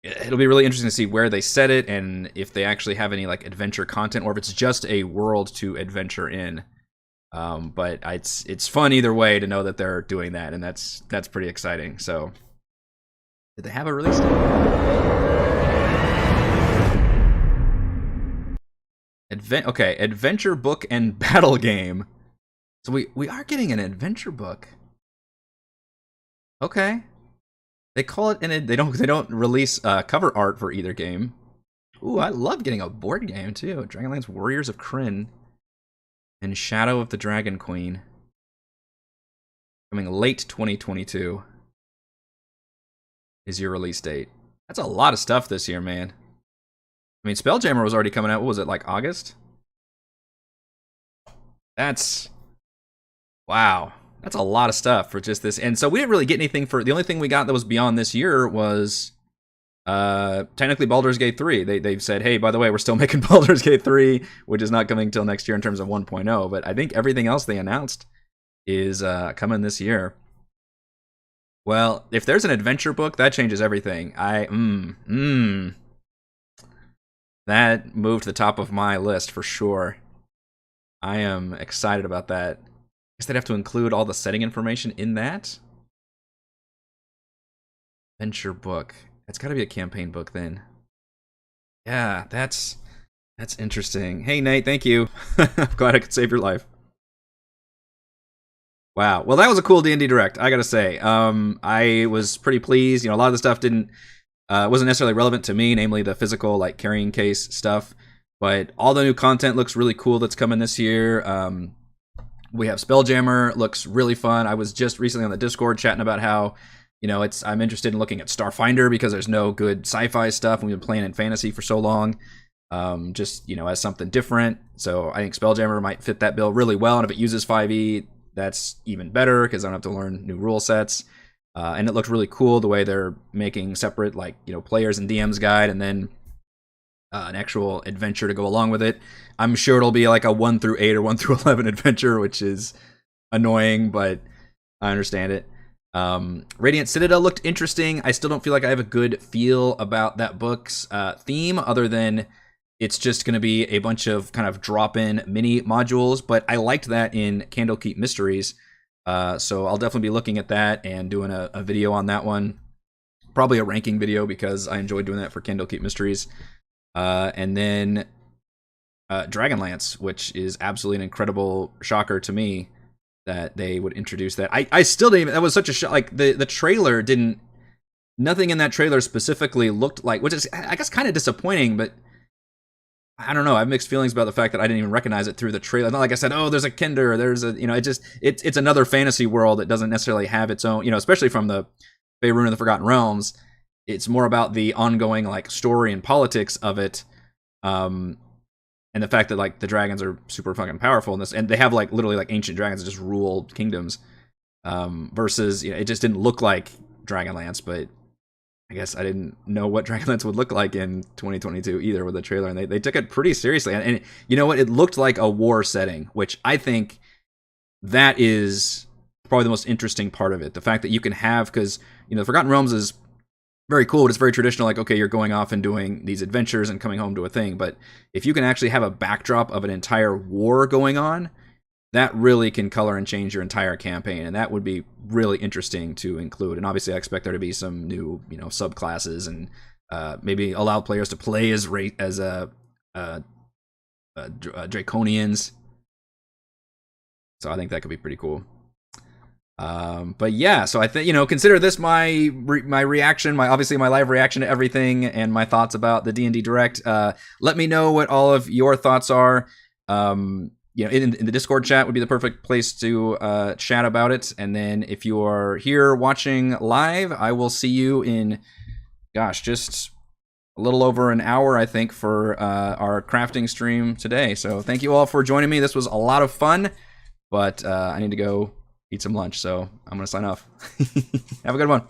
Speaker 1: it'll be really interesting to see where they set it, and if they actually have any like adventure content, or if it's just a world to adventure in. But it's fun either way to know that they're doing that, and that's pretty exciting. So, did they have a release date? Adventure book and battle game. So we are getting an adventure book. Okay, they call it, and they don't release cover art for either game. Ooh, I love getting a board game too. Dragonlance Warriors of Krynn and Shadow of the Dragon Queen. Coming late 2022 is your release date. That's a lot of stuff this year, man. I mean, Spelljammer was already coming out. What was it, like August? That's wow. That's a lot of stuff for just this. And so we didn't really get anything for the only thing we got that was beyond this year was technically Baldur's Gate 3. They've said, hey, by the way, we're still making Baldur's Gate 3, which is not coming till next year in terms of 1.0. But I think everything else they announced is coming this year. Well, if there's an adventure book, that changes everything. That moved to the top of my list for sure. I am excited about that. I guess they'd have to include all the setting information in that. Adventure book. It's got to be a campaign book then. Yeah, that's interesting. Hey, Nate, thank you. I'm glad I could save your life. Wow. Well, that was a cool D&D Direct, I gotta say. I was pretty pleased. You know, a lot of the stuff wasn't necessarily relevant to me, namely the physical, like, carrying case stuff. But all the new content looks really cool that's coming this year. We have Spelljammer, looks really fun. I was just recently on the Discord chatting about how, you know, I'm interested in looking at Starfinder because there's no good sci-fi stuff, and we've been playing in fantasy for so long. Just, you know, as something different. So I think Spelljammer might fit that bill really well, and if it uses 5e, that's even better because I don't have to learn new rule sets. And it looks really cool the way they're making separate, like, you know, players and DM's guide, and then an actual adventure to go along with it. I'm sure it'll be like a 1 through 8 or 1 through 11 adventure, which is annoying, but I understand it. Radiant Citadel looked interesting. I still don't feel like I have a good feel about that book's theme, other than it's just going to be a bunch of kind of drop-in mini modules, but I liked that in Candlekeep Mysteries, so I'll definitely be looking at that and doing a video on that one. Probably a ranking video because I enjoyed doing that for Candlekeep Mysteries. And then Dragonlance, which is absolutely an incredible shocker to me that they would introduce that. I still didn't even, that was such a shock. Like, the trailer didn't, nothing in that trailer specifically looked like, which is, I guess, kind of disappointing, but I don't know. I have mixed feelings about the fact that I didn't even recognize it through the trailer. Not like I said, oh, there's a Kender, there's a, you know, it's another fantasy world that doesn't necessarily have its own, you know, especially from the Faerun and the Forgotten Realms. It's more about the ongoing, like, story and politics of it, and the fact that, like, the dragons are super fucking powerful in this, and they have, like, literally, like, ancient dragons that just rule kingdoms, versus, you know, it just didn't look like Dragonlance, but I guess I didn't know what Dragonlance would look like in 2022 either with the trailer, and they took it pretty seriously, and you know what, it looked like a war setting, which I think that is probably the most interesting part of it, the fact that you can have, because, you know, the Forgotten Realms is very cool, but it's very traditional, like, okay, you're going off and doing these adventures and coming home to a thing, but if you can actually have a backdrop of an entire war going on, that really can color and change your entire campaign, and that would be really interesting to include. And obviously I expect there to be some new, you know, subclasses, and maybe allow players to play as Draconians. So I think that could be pretty cool. But yeah, so I think, you know, consider this my reaction, obviously my live reaction to everything, and my thoughts about the D&D Direct. Let me know what all of your thoughts are. You know, in the Discord chat would be the perfect place to chat about it. And then if you are here watching live, I will see you in, gosh, just a little over an hour, I think, for our crafting stream today. So thank you all for joining me. This was a lot of fun, but I need to go eat some lunch, so I'm going to sign off. Have a good one.